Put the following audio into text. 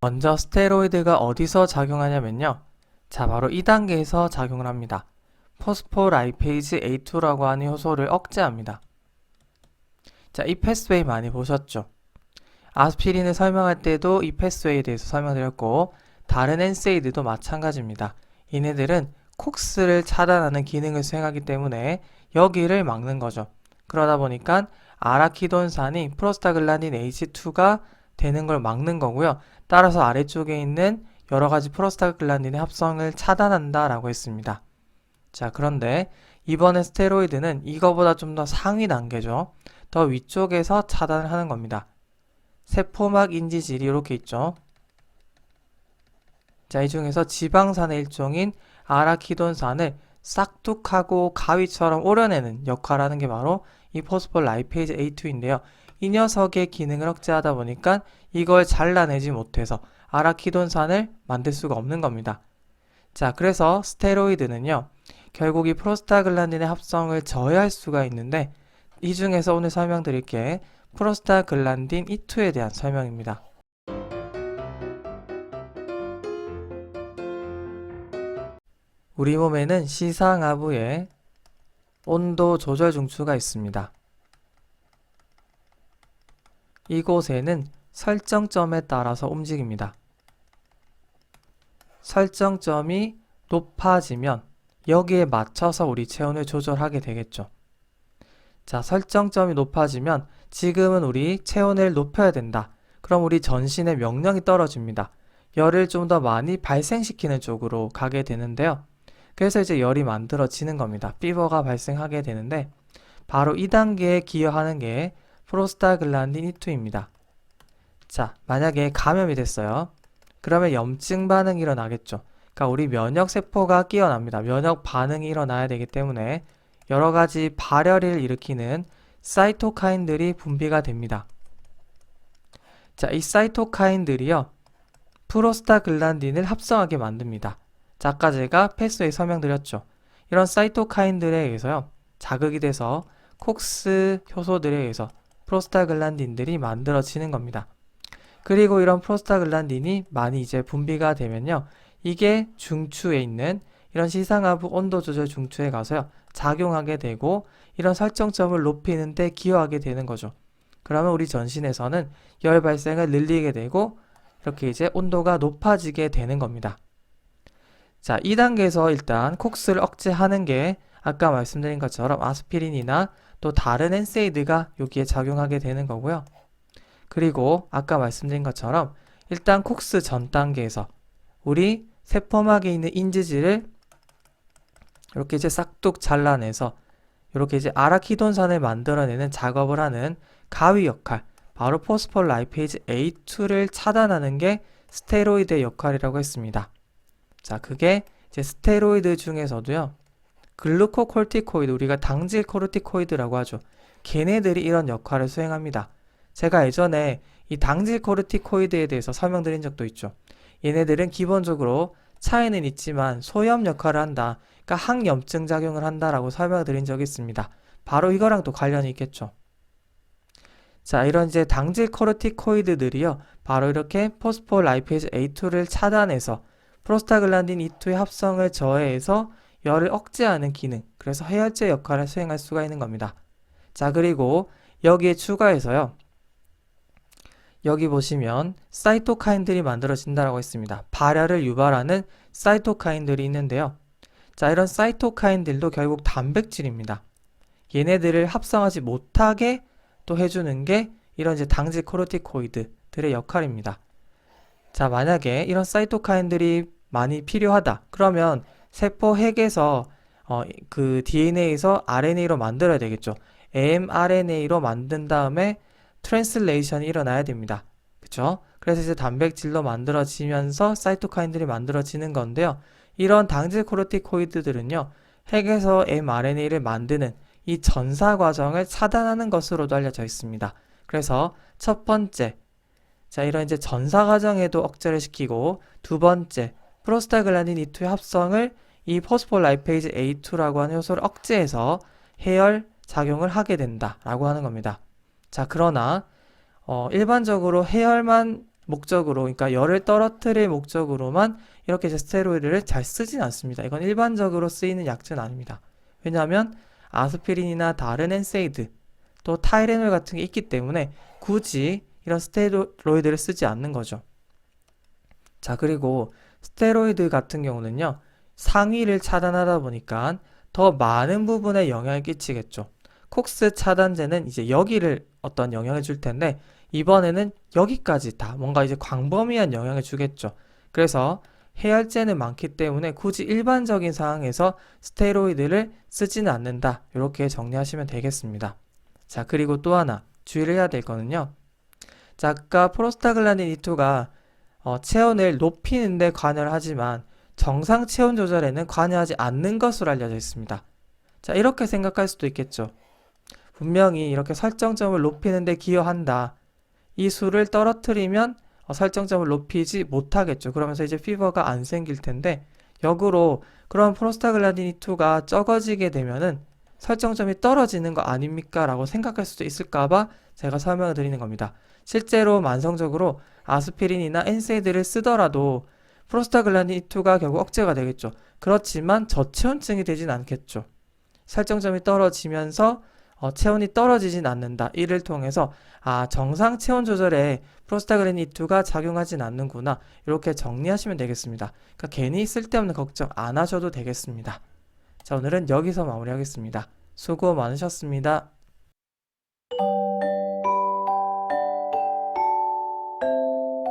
먼저 스테로이드가 어디서 작용하냐면요. 자, 바로 2단계에서 작용을 합니다. 포스포라이페이즈 A2라고 하는 효소를 억제합니다. 자, 이 패스웨이 많이 보셨죠? 아스피린을 설명할 때도 이 패스웨이에 대해서 설명드렸고, 다른 엔세이드도 마찬가지입니다. 얘네들은 콕스를 차단하는 기능을 수행하기 때문에 여기를 막는 거죠. 그러다 보니까 아라키돈산이 프로스타글란딘 H2가 되는 걸 막는 거고요. 따라서 아래쪽에 있는 여러 가지 프로스타글란딘의 합성을 차단한다라고 했습니다. 자, 그런데 이번에 스테로이드는 이거보다 좀 더 상위 단계죠. 더 위쪽에서 차단을 하는 겁니다. 세포막 인지질이 이렇게 있죠. 자, 이 중에서 지방산의 일종인 아라키돈산을 싹둑하고 가위처럼 오려내는 역할을 하는 게 바로 이 포스포라이페이즈 A2인데요. 이 녀석의 기능을 억제하다 보니까 이걸 잘라내지 못해서 아라키돈산을 만들 수가 없는 겁니다. 자, 그래서 스테로이드는요, 결국 이 프로스타글란딘의 합성을 저해할 수가 있는데, 이 중에서 오늘 설명드릴 게 프로스타글란딘 E2에 대한 설명입니다. 우리 몸에는 시상하부에 온도 조절 중추가 있습니다. 이곳에는 설정점에 따라서 움직입니다. 설정점이 높아지면 여기에 맞춰서 우리 체온을 조절하게 되겠죠. 자, 설정점이 높아지면 지금은 우리 체온을 높여야 된다. 그럼 우리 전신의 명령이 떨어집니다. 열을 좀 더 많이 발생시키는 쪽으로 가게 되는데요. 그래서 이제 열이 만들어지는 겁니다. 피버가 발생하게 되는데 바로 이 단계에 기여하는 게 프로스타글란딘 E2입니다. 자, 만약에 감염이 됐어요. 그러면 염증 반응이 일어나겠죠. 그러니까 우리 면역세포가 깨어납니다. 면역 반응이 일어나야 되기 때문에 여러 가지 발열을 일으키는 사이토카인들이 분비가 됩니다. 자, 이 사이토카인들이요, 프로스타글란딘을 합성하게 만듭니다. 자, 아까 제가 패스웨이 설명드렸죠. 이런 사이토카인들에 의해서요, 자극이 돼서 콕스 효소들에 의해서 프로스타글란딘들이 만들어지는 겁니다. 그리고 이런 프로스타글란딘이 많이 이제 분비가 되면요, 이게 중추에 있는 이런 시상하부 온도 조절 중추에 가서요, 작용하게 되고 이런 설정점을 높이는 데 기여하게 되는 거죠. 그러면 우리 전신에서는 열 발생을 늘리게 되고 이렇게 이제 온도가 높아지게 되는 겁니다. 자, 2단계에서 일단 콕스를 억제하는 게 아까 말씀드린 것처럼 아스피린이나 또 다른 엔세이드가 여기에 작용하게 되는 거고요. 그리고 아까 말씀드린 것처럼 일단 콕스 전 단계에서 우리 세포막에 있는 인지질을 이렇게 이제 싹둑 잘라내서 이렇게 이제 아라키돈산을 만들어내는 작업을 하는 가위 역할, 바로 포스포라이페이즈 A2를 차단하는 게 스테로이드의 역할이라고 했습니다. 자, 그게 이제 스테로이드 중에서도요, 글루코콜티코이드, 우리가 당질 코르티코이드라고 하죠. 걔네들이 이런 역할을 수행합니다. 제가 예전에 이 당질 코르티코이드에 대해서 설명드린 적도 있죠. 얘네들은 기본적으로 차이는 있지만 소염 역할을 한다. 그러니까 항염증 작용을 한다라고 설명드린 적이 있습니다. 바로 이거랑 또 관련이 있겠죠. 자, 이런 이제 당질 코르티코이드들이요, 바로 이렇게 포스포라이페이즈 A2를 차단해서 프로스타글란딘 E2의 합성을 저해해서 열을 억제하는 기능, 그래서 해열제 역할을 수행할 수가 있는 겁니다. 자, 그리고 여기에 추가해서요, 여기 보시면 사이토카인들이 만들어진다고 했습니다. 발열을 유발하는 사이토카인들이 있는데요. 자, 이런 사이토카인들도 결국 단백질입니다. 얘네들을 합성하지 못하게 또 해주는 게 이런 이제 당질 코르티코이드들의 역할입니다. 자, 만약에 이런 사이토카인들이 많이 필요하다. 그러면 세포 핵에서 그 DNA에서 RNA로 만들어야 되겠죠. mRNA로 만든 다음에 트랜슬레이션이 일어나야 됩니다. 그쵸? 그래서 이제 단백질로 만들어지면서 사이토카인들이 만들어지는 건데요. 이런 당질 코르티코이드들은요, 핵에서 mRNA를 만드는 이 전사 과정을 차단하는 것으로도 알려져 있습니다. 그래서 첫 번째, 자, 이런 이제 전사 과정에도 억제를 시키고, 두 번째, 프로스타글란딘 E2의 합성을 이 포스포라이페이즈 A2라고 하는 효소를 억제해서 해열 작용을 하게 된다라고 하는 겁니다. 자, 그러나 일반적으로 해열만 목적으로, 그러니까 열을 떨어뜨릴 목적으로만 이렇게 이제 스테로이드를 잘 쓰진 않습니다. 이건 일반적으로 쓰이는 약제는 아닙니다. 왜냐하면 아스피린이나 다른 엔세이드, 또 타이레놀 같은 게 있기 때문에 굳이 이런 스테로이드를 쓰지 않는 거죠. 자, 그리고 스테로이드 같은 경우는요, 상위를 차단하다 보니까 더 많은 부분에 영향을 끼치겠죠. 콕스 차단제는 이제 여기를 어떤 영향을 줄 텐데, 이번에는 여기까지 다 뭔가 이제 광범위한 영향을 주겠죠. 그래서 해열제는 많기 때문에 굳이 일반적인 상황에서 스테로이드를 쓰지는 않는다. 이렇게 정리하시면 되겠습니다. 자, 그리고 또 하나 주의를 해야 될 거는요. 자, 아까 프로스타글란딘 E2가 체온을 높이는 데 관여를 하지만 정상 체온 조절에는 관여하지 않는 것으로 알려져 있습니다. 자, 이렇게 생각할 수도 있겠죠. 분명히 이렇게 설정점을 높이는 데 기여한다. 이 수를 떨어뜨리면 설정점을 높이지 못하겠죠. 그러면서 이제 피버가 안 생길 텐데, 역으로 그런 프로스타글란딘 E2가 적어지게 되면은 설정점이 떨어지는 거 아닙니까? 라고 생각할 수도 있을까봐 제가 설명을 드리는 겁니다. 실제로 만성적으로 아스피린이나 엔세이드를 쓰더라도 프로스타글란딘 E2가 결국 억제가 되겠죠. 그렇지만 저체온증이 되진 않겠죠. 설정점이 떨어지면서 체온이 떨어지진 않는다. 이를 통해서 정상 체온 조절에 프로스타글란딘 E2가 작용하진 않는구나. 이렇게 정리하시면 되겠습니다. 그러니까 괜히 쓸데없는 걱정 안 하셔도 되겠습니다. 자, 오늘은 여기서 마무리하겠습니다. 수고 많으셨습니다.